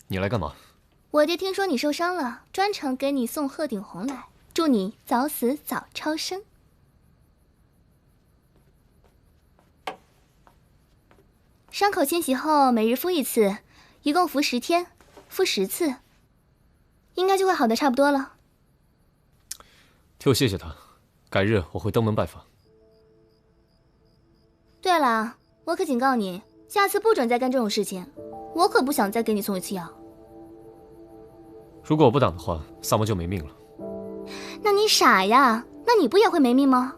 你来干嘛？我爹听说你受伤了，专程给你送鹤顶红来，祝你早死早超生。伤口清洗后，每日敷1次，一共敷10天，敷10次，应该就会好的差不多了。替我谢谢他，改日我会登门拜访。对了，我可警告你，下次不准再干这种事情，我可不想再给你送1次药。如果我不挡的话，萨摩就没命了。那你傻呀？那你不也会没命吗？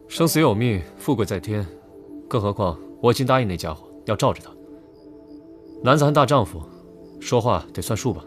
生死有命，富贵在天。更何况我已经答应那家伙要罩着他。男子汉大丈夫，说话得算数吧。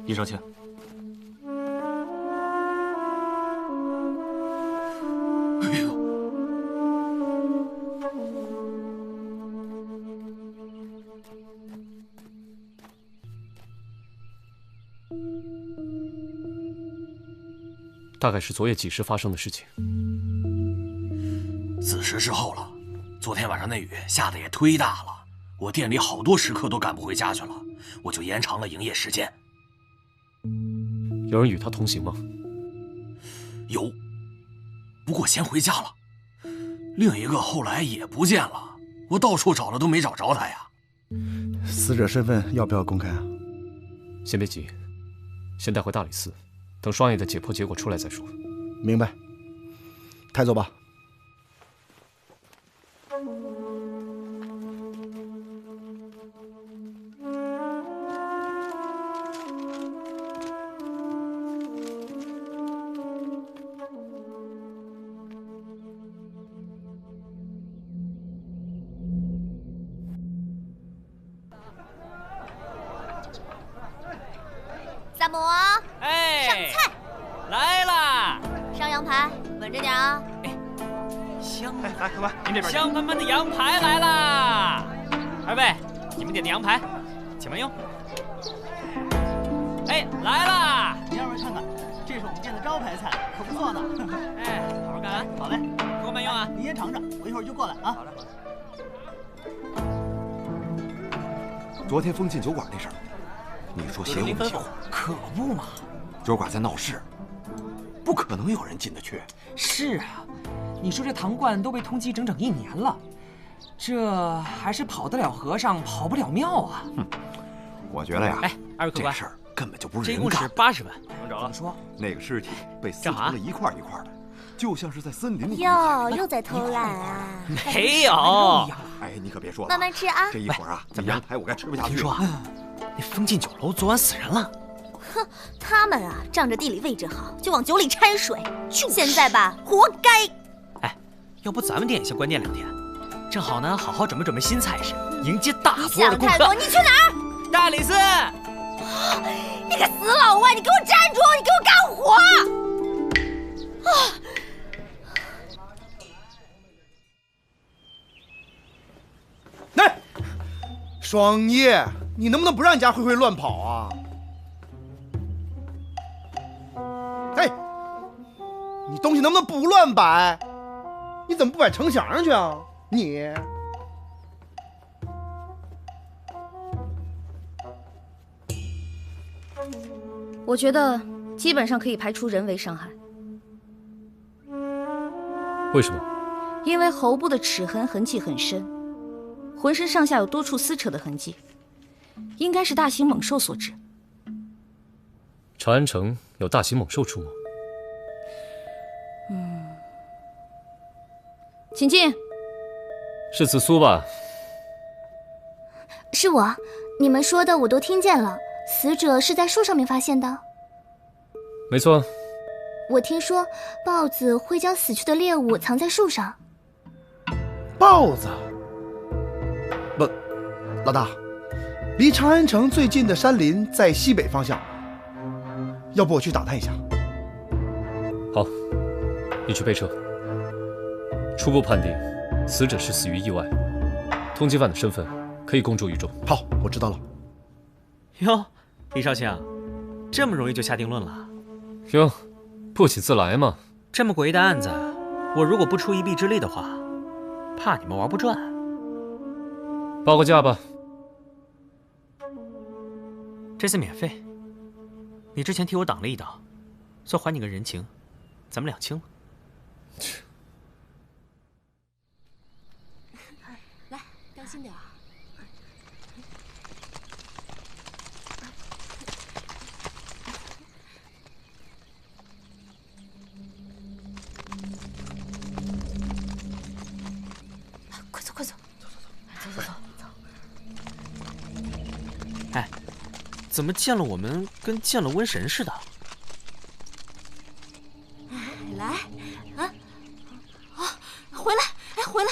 李少卿，哎呦，大概是昨夜几时发生的事情。子时之后了。昨天晚上那雨下的也忒大了，我店里好多食客都赶不回家去了，我就延长了营业时间。有人与他同行吗？有，不过先回家了。另一个后来也不见了，我到处找了都没找着他呀。死者身份要不要公开啊？先别急，先带回大理寺，等双爷的解剖结果出来再说。明白，抬走吧。萨摩，哎，上菜，来啦！上羊排，稳着点啊！香，来，客官，您这边香喷喷的羊排来啦！二位，你们点的羊排，请慢用。哎，来啦！您二位看看，这是我们店的招牌菜，可不错呢。哎，好好干啊！好嘞，给我慢用啊！您先尝尝，我一会儿就过来啊。好嘞。昨天封禁酒馆那事儿，你说邪乎不邪乎？可不嘛！酒馆在闹事，不可能有人进得去。是啊，你说这堂观都被通缉整整1年了，这还是跑得了和尚跑不了庙啊！哼，我觉得呀，哎，二位客官，这事儿根本就不是这一共是人干。80万，能找了。怎么说？那个尸体被撕成了一块一块的，就像是在森林里。又在偷懒啊！没有。哎，你可别说了，慢慢吃啊！这一会儿啊，这羊排我该吃不下去了。听说啊，那封禁酒楼昨晚死人了。哼，他们啊，仗着地理位置好，就往酒里掺水。现在吧，活该！哎，要不咱们店也先关店2天，正好呢，好好准备准备新菜式，迎接大多的顾客。你去哪儿？大理寺。你个死老外，你给我站住！你给我干活！啊！来，双叶，你能不能不让家慧慧乱跑啊？哎，你东西能不能不乱摆？你怎么不摆城墙上去啊？你。我觉得基本上可以排除人为伤害。为什么？因为喉部的齿痕迹很深，浑身上下有多处撕扯的痕迹，应该是大型猛兽所致。长安城有大型猛兽出没？请进。是紫苏吧？是我，你们说的我都听见了。死者是在树上面发现的？没错。我听说豹子会将死去的猎物藏在树上。豹子？不，老大，离长安城最近的山林在西北方向，要不我去打探一下？好，你去备车。初步判定，死者是死于意外，通缉犯的身份可以公诸于众。好，我知道了。哟，李少卿，这么容易就下定论了？哟，不请自来嘛。这么诡异的案子，我如果不出一臂之力的话，怕你们玩不转。报个价吧。这次免费，你之前替我挡了一刀，算还你个人情，咱们两清了。来，当心点啊！快走，快走！走！哎，怎么见了我们跟见了瘟神似的？来，回来！哎，回来！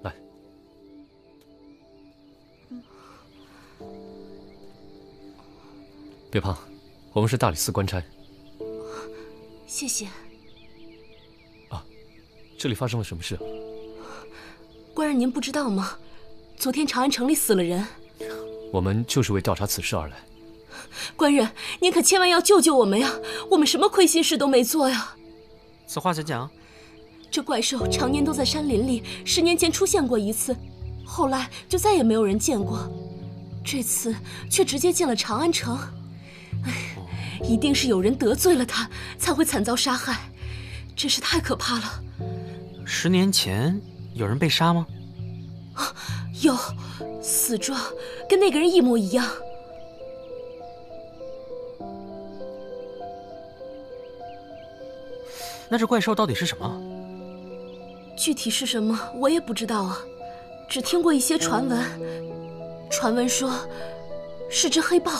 来，别怕，我们是大理寺官差。谢谢。这里发生了什么事？官人，您不知道吗？昨天长安城里死了人。我们就是为调查此事而来。官人，您可千万要救救我们呀！我们什么亏心事都没做呀。此话怎讲？这怪兽常年都在山林里，10年前出现过一次，后来就再也没有人见过。这次却直接进了长安城。哎，一定是有人得罪了他，才会惨遭杀害，真是太可怕了。10年前有人被杀吗？有，死状跟那个人一模一样。那这怪兽到底是什么？具体是什么我也不知道啊，只听过一些传闻。传闻说是只黑豹，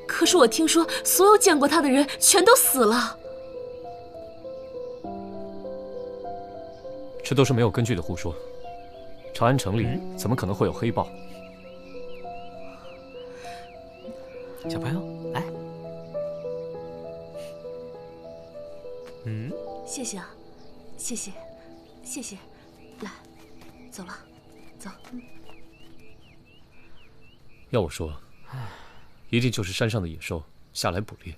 可是我听说所有见过它的人全都死了。这都是没有根据的胡说。长安城里怎么可能会有黑豹？小朋友，来。谢谢啊，谢谢，谢谢。来，走了，走。要我说，一定就是山上的野兽下来捕猎，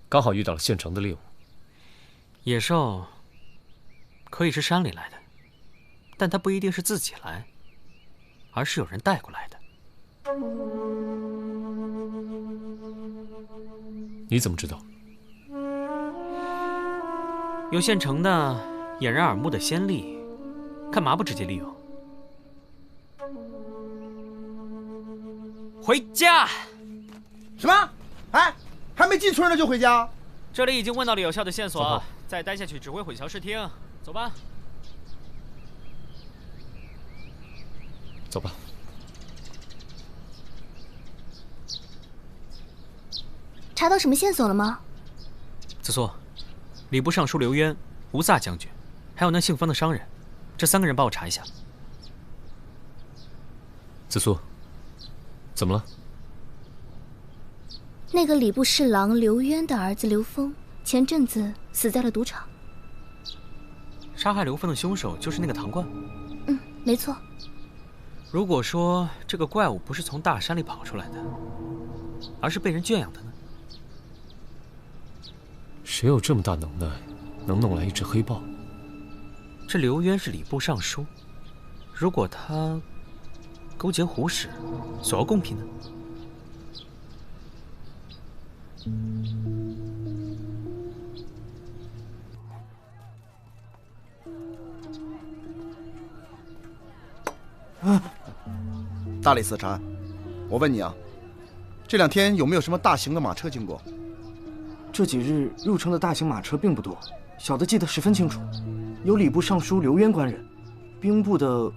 刚好遇到了县城的猎物。野兽可以是山里来的，但它不一定是自己来，而是有人带过来的。你怎么知道？有现成的掩人耳目的先例，干嘛不直接利用？回家。什么？哎，还没进村呢就回家？这里已经问到了有效的线索，再待下去只会混淆视听。走吧。走吧。查到什么线索了吗？子苏，礼部尚书刘渊、吴萨将军，还有那姓方的商人，这3个人帮我查一下。子苏，怎么了？那个礼部侍郎刘渊的儿子刘峰，前阵子死在了赌场。杀害刘峰的凶手就是那个唐冠。嗯，没错。如果说这个怪物不是从大山里跑出来的，而是被人圈养的呢？谁有这么大能耐，能弄来一只黑豹？这刘渊是礼部尚书，如果他勾结胡使，索要贡品呢？大理寺禅，我问你啊，这2天有没有什么大型的马车经过？这几日入城的大型马车并不多，小的记得十分清楚，有礼部尚书刘渊官人，兵部的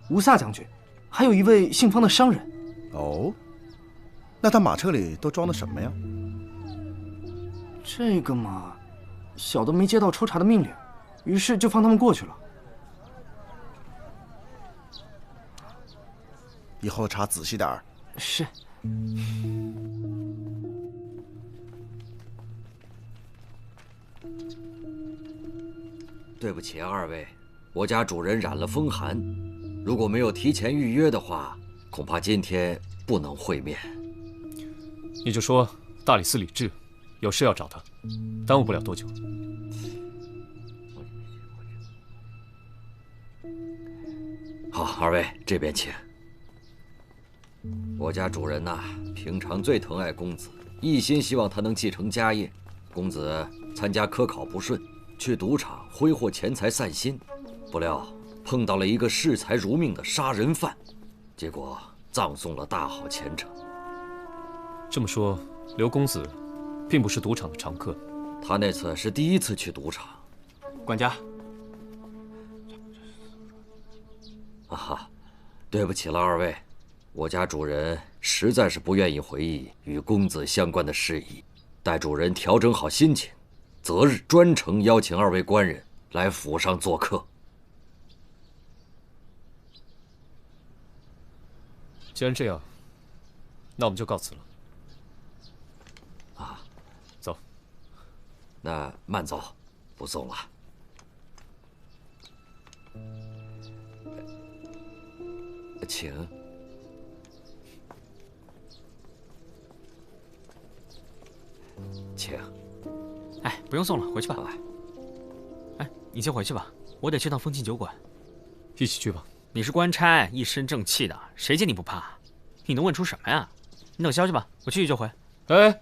吴萨将军，还有一位姓方的商人。哦，那他马车里都装的什么呀？这个嘛，小的没接到抽查的命令，于是就放他们过去了。以后查仔细点儿。是。对不起啊，二位，我家主人染了风寒，如果没有提前预约的话，恐怕今天不能会面。你就说大理寺李治有事要找他，耽误不了多久。好，二位这边请。我家主人呐，平常最疼爱公子，一心希望他能继承家业。公子参加科考不顺，去赌场挥霍钱财散心，不料碰到了一个视财如命的杀人犯，结果葬送了大好前程。这么说，刘公子并不是赌场的常客。他那次是第一次去赌场。管家。啊哈，对不起了二位，我家主人实在是不愿意回忆与公子相关的事宜。待主人调整好心情，择日专程邀请二位官人来府上做客。既然这样，那我们就告辞了。啊，走。那慢走，不送了。请。请。哎，不用送了，回去吧。哎，你先回去吧，我得去趟风信酒馆。一起去吧。你是官差，一身正气的，谁见你不怕？你能问出什么呀？你等消息吧，我去就回。哎。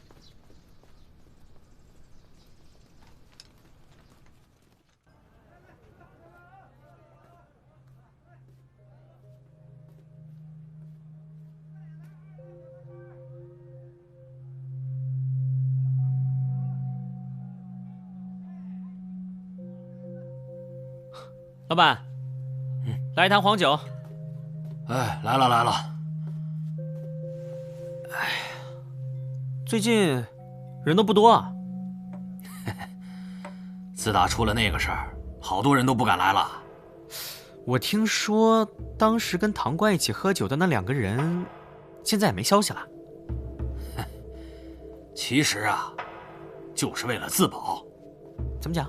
老板，来一坛黄酒。哎，来了来了。哎呀，最近人都不多啊。自打出了那个事儿，好多人都不敢来了。我听说当时跟唐官一起喝酒的那2个人，现在也没消息了。其实啊，就是为了自保。怎么讲？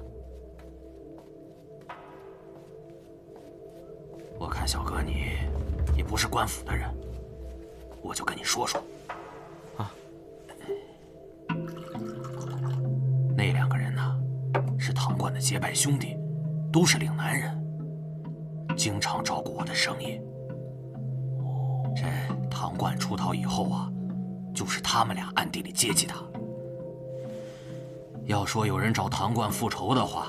我看小哥你不是官府的人，我就跟你说说。啊，那2个人呢，是唐冠的结拜兄弟，都是岭南人，经常照顾我的生意。这唐冠出逃以后啊，就是他们俩暗地里接济他。要说有人找唐冠复仇的话，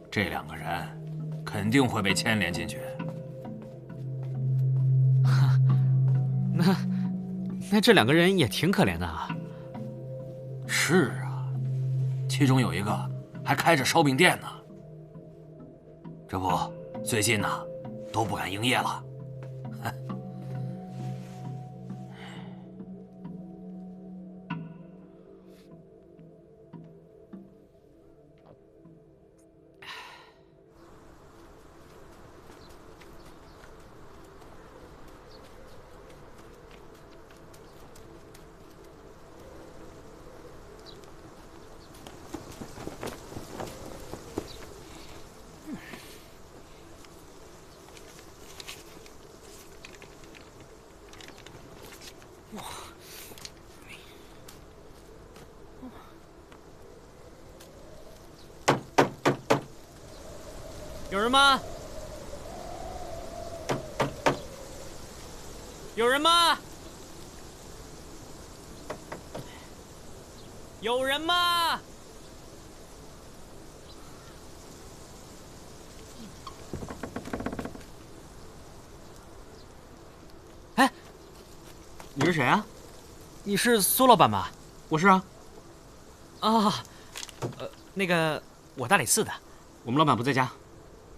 这2个人肯定会被牵连进去。那这2个人也挺可怜的啊。是啊，其中有一个还开着烧饼店呢。这不，最近呢都不敢营业了。人吗？有人吗？有人吗？哎，你是谁啊？你是苏老板吧？我是啊。啊，那个我大理寺的。我们老板不在家，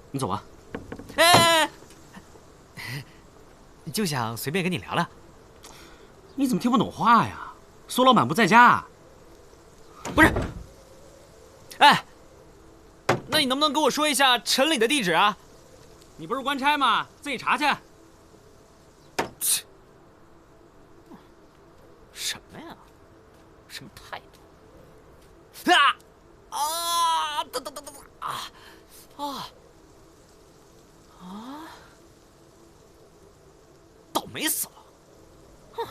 你走吧。哎，就想随便跟你聊聊。你怎么听不懂话呀？苏老板不在家。不是。哎，那你能不能给我说一下城里的地址啊？你不是官差吗？自己查去。什么呀？什么态度？啊啊！等啊啊啊！倒霉死了！哼！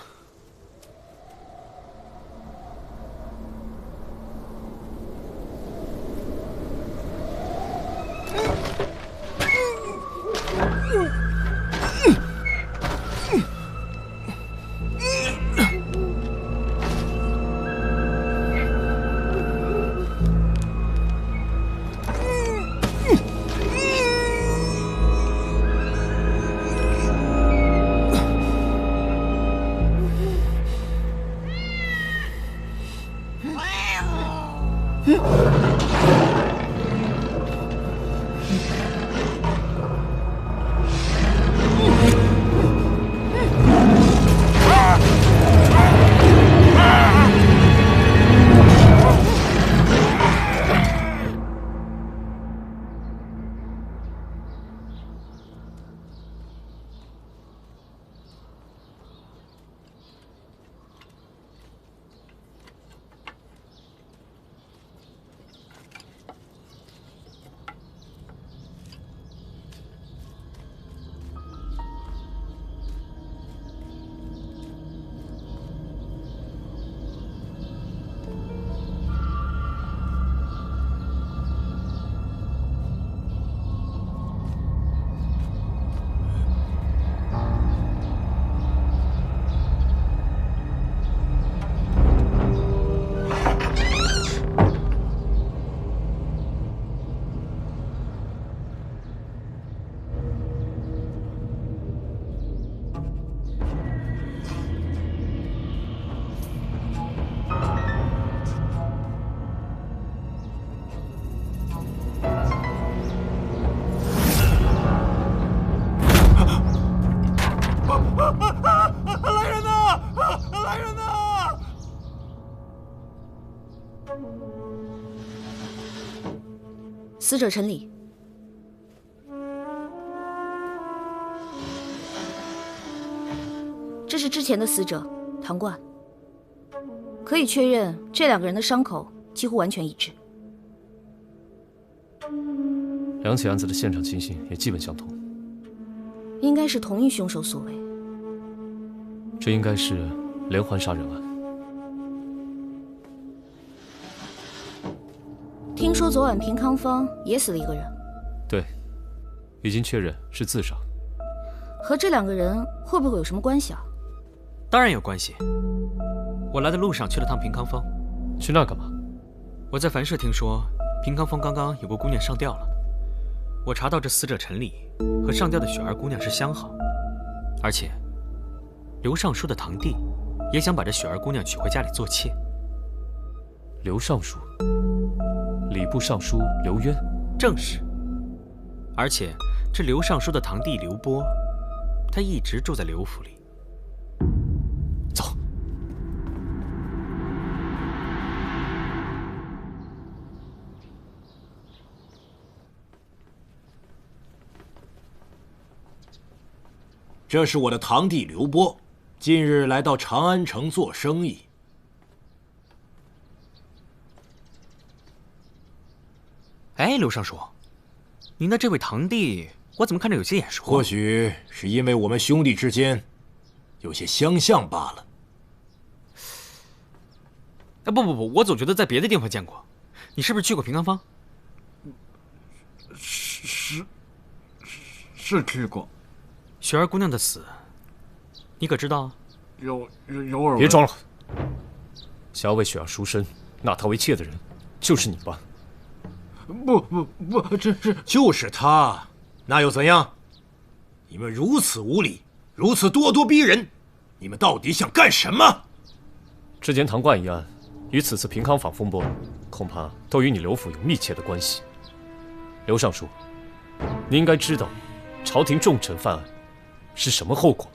来人呐！来人呐！死者陈礼，这是之前的死者唐冠，可以确认这两个人的伤口几乎完全一致。两起案子的现场情形也基本相同，应该是同一凶手所为。这应该是连环杀人案。听说昨晚平康坊也死了一个人。对，已经确认是自杀。和这两个人会不会有什么关系啊？当然有关系。我来的路上去了趟平康坊。去那干嘛？我在樊社听说平康坊刚刚有个姑娘上吊了。我查到这死者陈礼和上吊的雪儿姑娘是相好，而且刘尚书的堂弟也想把这雪儿姑娘娶回家里做妾。刘尚书，礼部尚书刘渊，正是。而且这刘尚书的堂弟刘波，他一直住在刘府里。走。这是我的堂弟刘波，近日来到长安城做生意。哎，刘尚书，您的这位堂弟，我怎么看着有些眼熟？或许是因为我们兄弟之间有些相像罢了。哎，不，我总觉得在别的地方见过。你是不是去过平康坊？是知过。雪儿姑娘的死，你可知道？有耳闻。别装了，想要为雪儿赎身，纳她为妾的人，就是你吧？不，这就是他，那又怎样？你们如此无礼，如此咄咄逼人，你们到底想干什么？之前唐冠一案与此次平康坊风波，恐怕都与你刘府有密切的关系。刘尚书，你应该知道，朝廷重臣犯案是什么后果。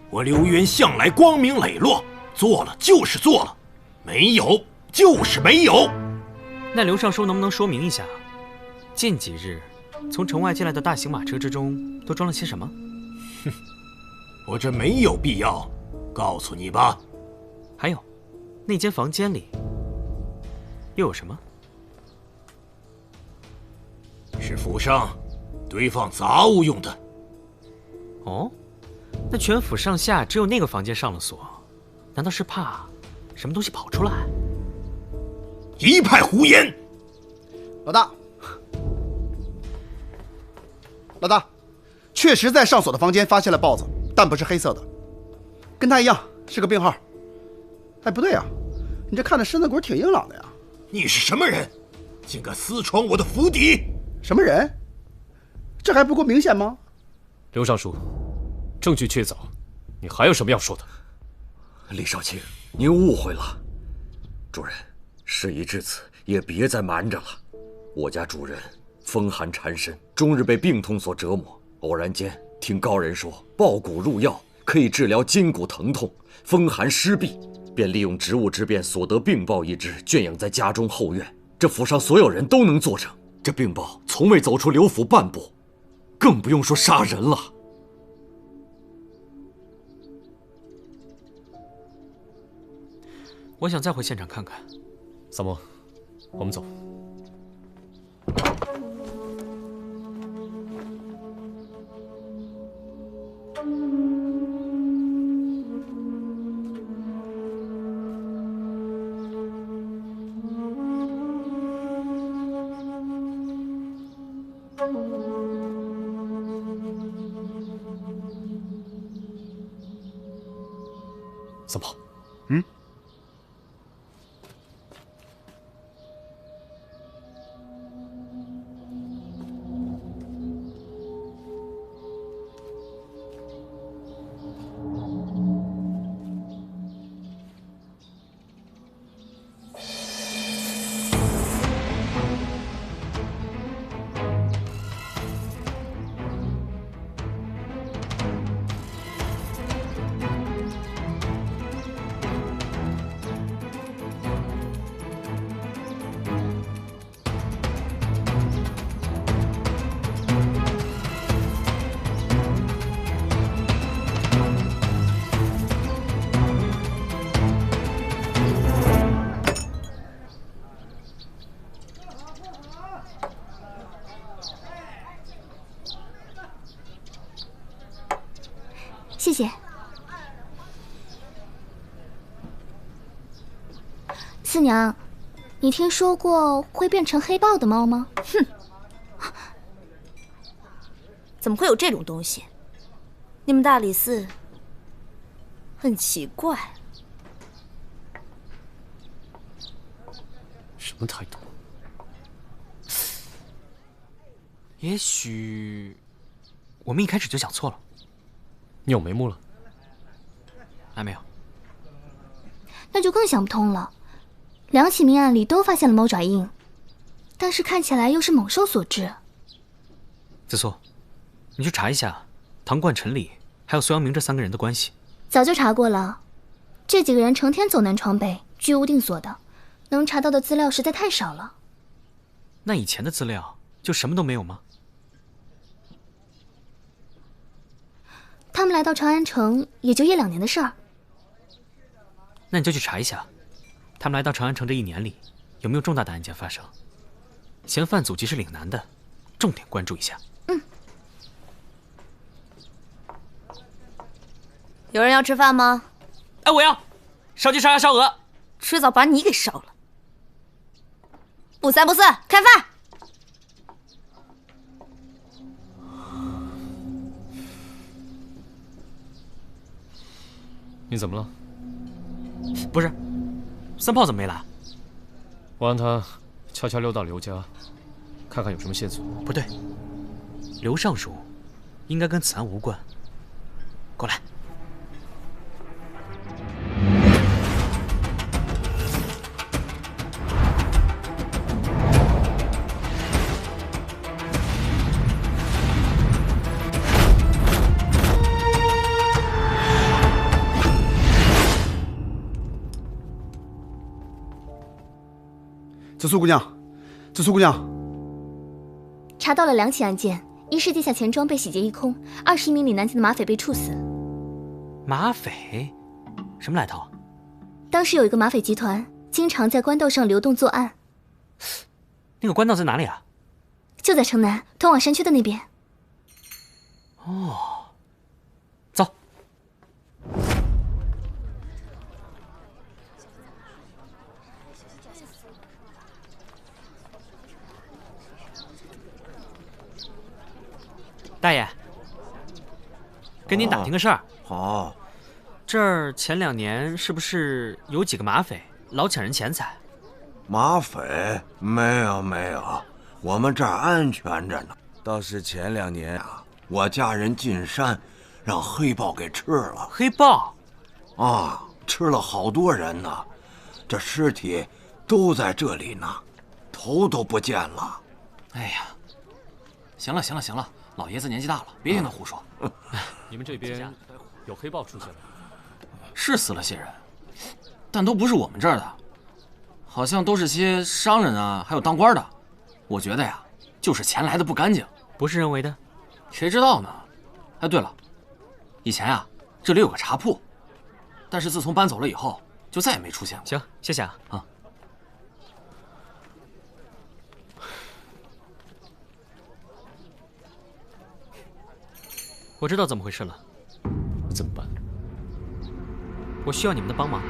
我刘渊向来光明磊落，做了就是做了，没有就是没有。那刘尚书能不能说明一下，近几日从城外进来的大型马车之中都装了些什么？哼，我这没有必要告诉你吧。还有，那间房间里又有什么？是府上堆放杂物用的。哦，那全府上下只有那个房间上了锁，难道是怕什么东西跑出来？一派胡言！老大，确实在上锁的房间发现了豹子，但不是黑色的，跟他一样是个病号。哎，不对啊，你这看着身子骨挺硬朗的呀。你是什么人？竟敢私闯我的府邸？什么人？这还不够明显吗？刘尚书，证据确凿，你还有什么要说的？李少卿，您误会了。主人，事已至此，也别再瞒着了。我家主人风寒缠身，终日被病痛所折磨。偶然间听高人说，爆骨入药可以治疗筋骨疼痛、风寒湿痹，便利用职务之便所得病豹一只，圈养在家中后院。这府上所有人都能作证，这病豹从未走出刘府半步，更不用说杀人了。我想再回现场看看。萨摩，我们走。萨摩，谢谢。四娘，你听说过会变成黑豹的猫吗？哼，怎么会有这种东西？你们大理寺很奇怪。什么态度？也许我们一开始就想错了。你有眉目了？还没有。那就更想不通了。两起命案里都发现了猫爪印，但是看起来又是猛兽所致。子素，你去查一下唐冠、陈礼还有苏阳明这3个人的关系。早就查过了，这几个人成天走南闯北，居无定所的，能查到的资料实在太少了。那以前的资料就什么都没有吗？他们来到长安城也就1-2年的事儿。那你就去查一下，他们来到长安城这1年里有没有重大的案件发生，嫌犯祖籍是岭南的，重点关注一下。有人要吃饭吗？哎，我要烧鸡、烧鸭、烧鹅，迟早把你给烧了。不三不四，开饭！你怎么了？不是，三炮怎么没来？我让他悄悄溜到刘家，看看有什么线索。不对，刘尚书应该跟此案无关。过来。紫苏姑娘，紫苏姑娘，查到了2起案件，一是地下钱庄被洗劫一空，2是1名岭南籍的马匪被处死。马匪，什么来头？当时有一个马匪集团，经常在官道上流动作案。那个官道在哪里啊？就在城南，通往山区的那边。哦，走。大爷，跟您打听个事儿。好，这儿前2年是不是有几个马匪老抢人钱财？马匪没有，我们这儿安全着呢。倒是前2年啊，我家人进山，让黑豹给吃了。黑豹？啊，吃了好多人呢，这尸体都在这里呢，头都不见了。哎呀，行了。老爷子年纪大了，别听他胡说。你们这边有黑豹出现吗？是死了些人，但都不是我们这儿的，好像都是些商人啊，还有当官的。我觉得呀，就是钱来的不干净。不是人为的？谁知道呢？哎，对了，以前啊，这里有个茶铺，但是自从搬走了以后，就再也没出现过。行，谢谢啊。啊。我知道怎么回事了。怎么办？我需要你们的帮忙。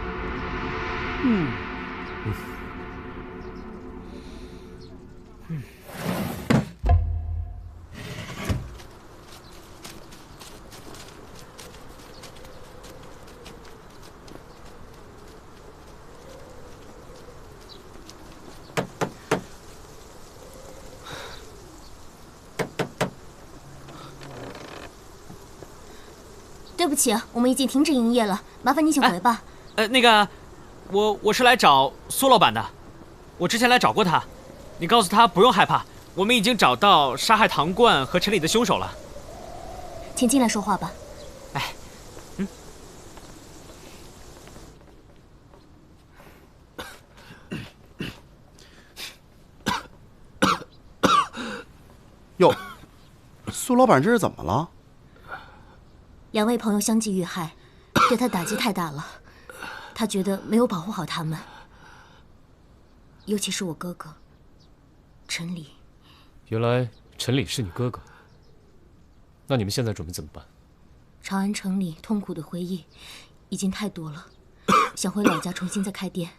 对不起，我们已经停止营业了，麻烦你请回吧。那个，我是来找苏老板的，我之前来找过他，你告诉他不用害怕，我们已经找到杀害唐冠和陈理的凶手了。请进来说话吧。哟，苏老板这是怎么了？2位朋友相继遇害，对他打击太大了。他觉得没有保护好他们，尤其是我哥哥陈理。原来陈理是你哥哥，那你们现在准备怎么办？长安城里痛苦的回忆已经太多了，想回老家重新再开店。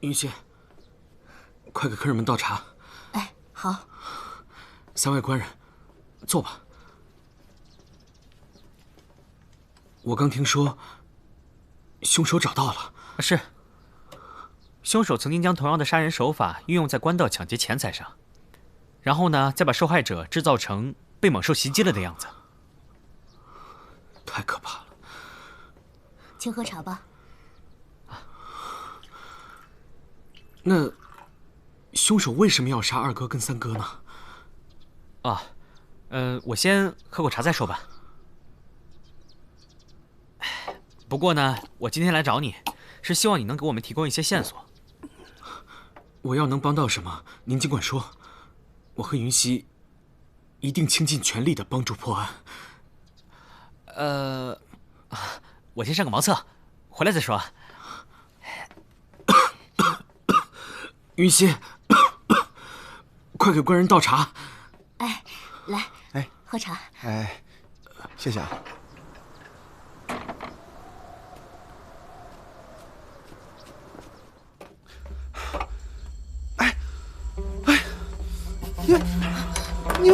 云溪，快给客人们倒茶。哎，好。3位官人，坐吧。我刚听说，凶手找到了。是，凶手曾经将同样的杀人手法运用在官道抢劫钱财上，然后呢，再把受害者制造成被猛兽袭击了的样子。太可怕了。请喝茶吧。那凶手为什么要杀2哥跟3哥呢？我先喝口茶再说吧。不过呢，我今天来找你，是希望你能给我们提供一些线索。我要能帮到什么，您尽管说。我和云溪一定倾尽全力的帮助破案。我先上个茅厕，回来再说。云溪，快给官人倒茶。哎，来，喝茶。哎，谢谢啊。你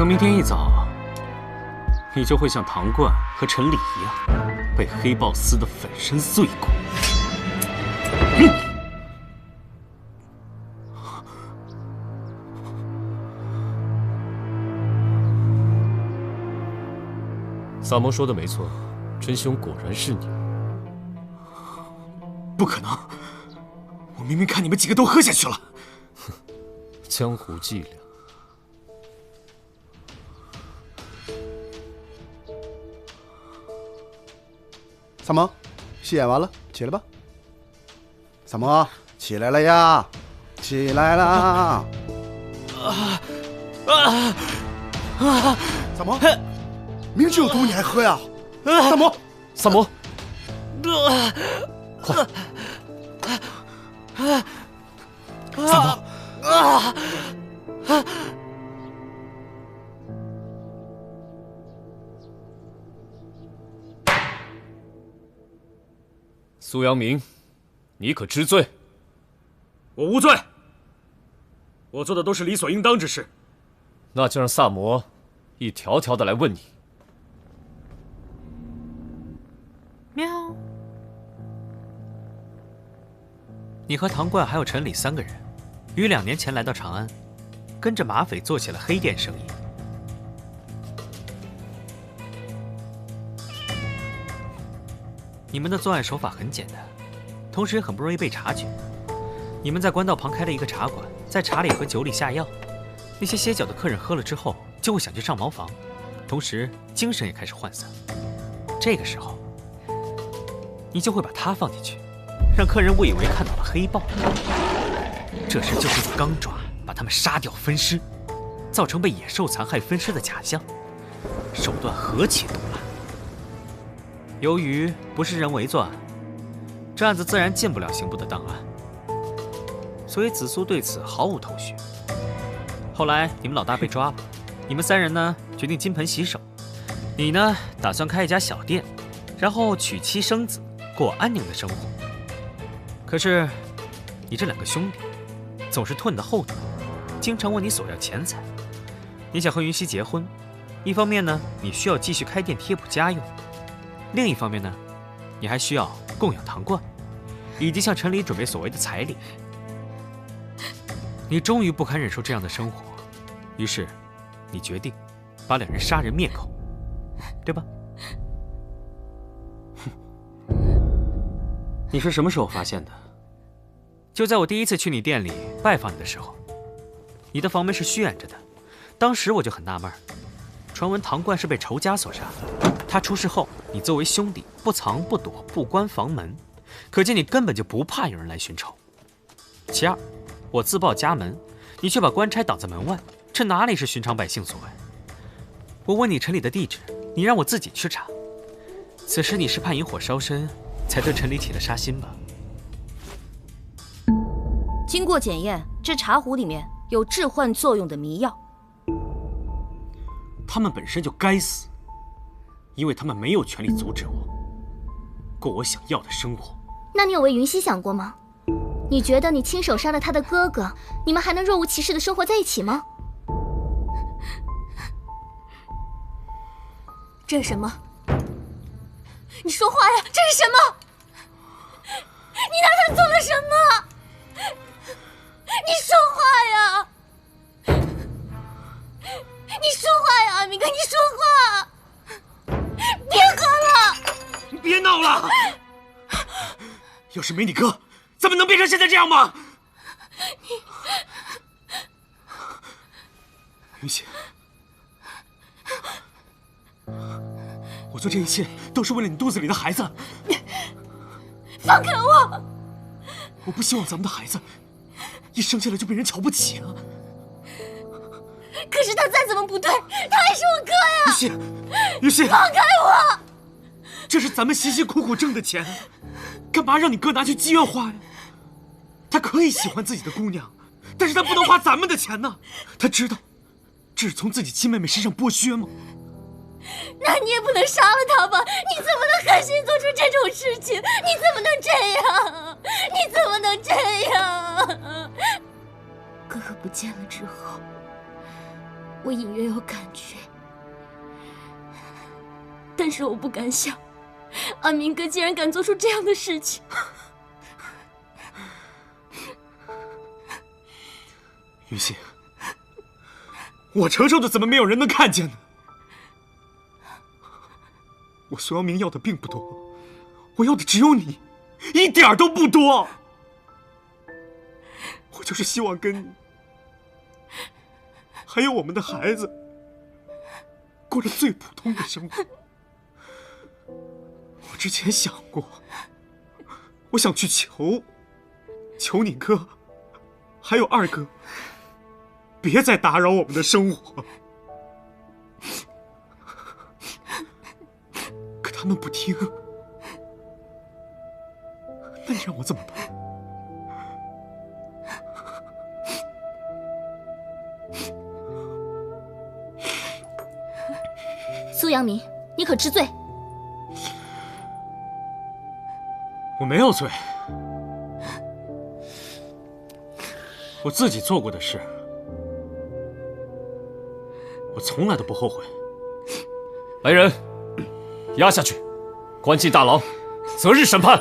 等明天一早，你就会像唐冠和陈理一样，被黑豹撕得粉身碎骨。萨摩说的没错，真凶果然是你。不可能！我明明看你们几个都喝下去了。哼，江湖伎俩。萨摩，戏演完了，起来吧。萨摩，起来了呀，起来啦！萨摩，明知有毒你还喝呀？萨摩，萨摩，快！萨摩，苏阳明，你可知罪？我无罪，我做的都是理所应当之事。那就让萨摩一条条的来问你。喵。你和唐冠还有陈理3个人，于2年前来到长安，跟着马匪做起了黑店生意。你们的作案手法很简单，同时很不容易被察觉。你们在官道旁开了一个茶馆，在茶里和酒里下药，那些歇脚的客人喝了之后就会想去上茅房，同时精神也开始涣散。这个时候，你就会把他放进去，让客人误以为看到了黑豹。这时就会用钢爪把他们杀掉分尸，造成被野兽残害分尸的假象，手段何其毒辣。由于不是人为作案，这案子自然进不了刑部的档案，所以子苏对此毫无头绪。后来你们老大被抓了，你们3人呢决定金盆洗手。你呢打算开一家小店，然后娶妻生子，过安宁的生活。可是你这2个兄弟总是拖你的后腿，经常问你索要钱财。你想和云溪结婚，一方面呢你需要继续开店贴补家用，另一方面呢，你还需要供养唐冠，以及向陈理准备所谓的彩礼。你终于不堪忍受这样的生活，于是你决定把2人杀人灭口，对吧？你是什么时候发现的？就在我第一次去你店里拜访你的时候。你的房门是虚掩着的，当时我就很纳闷，传闻唐冠是被仇家所杀，他出事后，你作为兄弟不藏不躲，不关房门，可见你根本就不怕有人来寻仇。其二，我自报家门，你却把官差挡在门外，这哪里是寻常百姓所为？我问你陈理的地址，你让我自己去查。此时你是怕引火烧身，才对陈理起了杀心吧？经过检验，这茶壶里面有致幻作用的迷药。他们本身就该死，因为他们没有权利阻止我过我想要的生活。那你有为云溪想过吗？你觉得你亲手杀了他的哥哥，你们还能若无其事的生活在一起吗？这是什么？你说话呀！这是什么？你拿他做了什么？你说话呀！你说话呀，阿明哥，你说话！别喝了！你别闹了！要是没你哥，怎么能变成现在这样吗？云溪，我做这一切都是为了你肚子里的孩子。放开我！我不希望咱们的孩子一生下来就被人瞧不起啊！可是他再怎么不对，他还是我哥呀！云溪，云溪，放开我！这是咱们辛辛苦苦挣的钱，干嘛让你哥拿去妓院花呀？他可以喜欢自己的姑娘，但是他不能花咱们的钱呢。他知道这是从自己亲妹妹身上剥削吗？那你也不能杀了他吧？你怎么能狠心做出这种事情？你怎么能这样？你怎么能这样？哥哥不见了之后，我隐约有感觉，但是我不敢想，安明哥竟然敢做出这样的事情。雨欣，我承受的怎么没有人能看见呢？我苏阳明要的并不多，我要的只有你，一点儿都不多。我就是希望跟你，还有我们的孩子，过着最普通的生活。我之前想过，我想去求你哥，还有二哥，别再打扰我们的生活。可他们不听，那你让我怎么办？苏阳明，你可知罪？我没有罪，我自己做过的事，我从来都不后悔。来人，押下去，关进大牢，择日审判。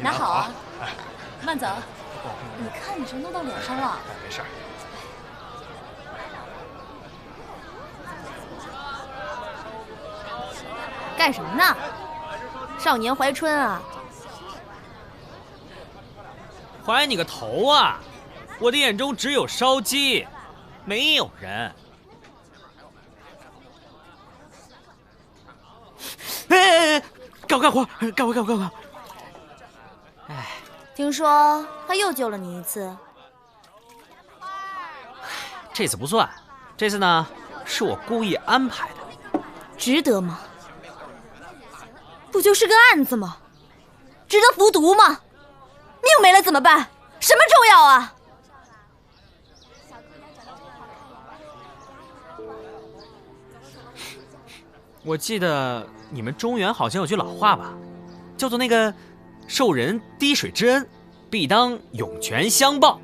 拿好啊，慢走。你看你这弄到脸上了。没事。干什么呢？少年怀春啊！怀你个头啊！我的眼中只有烧鸡，没有人。哎，干活！哎，听说他又救了你一次。这次不算，这次呢是我故意安排的。值得吗？不就是个案子吗？值得服毒吗？命没了怎么办？什么重要啊？我记得你们中原好像有句老话吧，叫做那个受人滴水之恩，必当涌泉相报。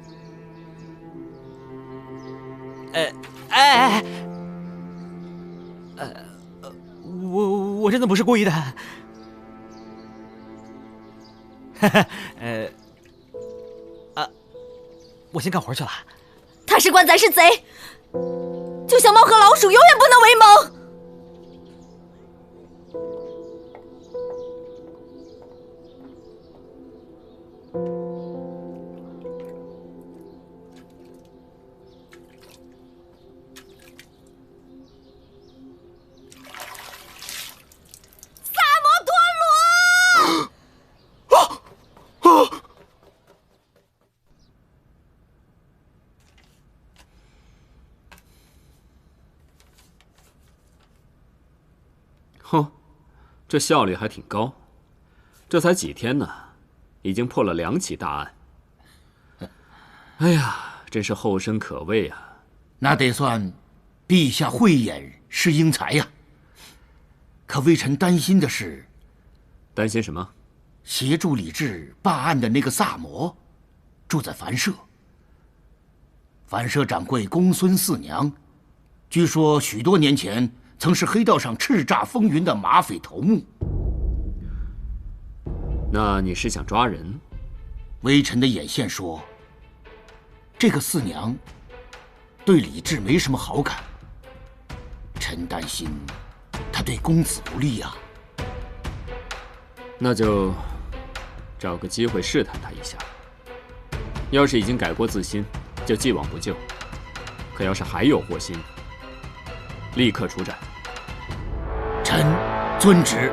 我真的不是故意的。我先干活去了。他是官，咱是贼，就像猫和老鼠，永远不能为盟。哼，这效率还挺高，这才几天呢，已经破了2起大案。哎呀，真是后生可畏啊！那得算陛下慧眼识英才呀。可微臣担心的是，担心什么？协助李治办案的那个萨摩，住在樊舍。樊舍掌柜公孙四娘，据说许多年前曾是黑道上叱咤风云的马匪头目。那你是想抓人？微臣的眼线说，这个四娘对李治没什么好感，臣担心他对公子不利啊。那就找个机会试探他一下。要是已经改过自新，就既往不咎；可要是还有祸心，立刻处斩。臣遵旨。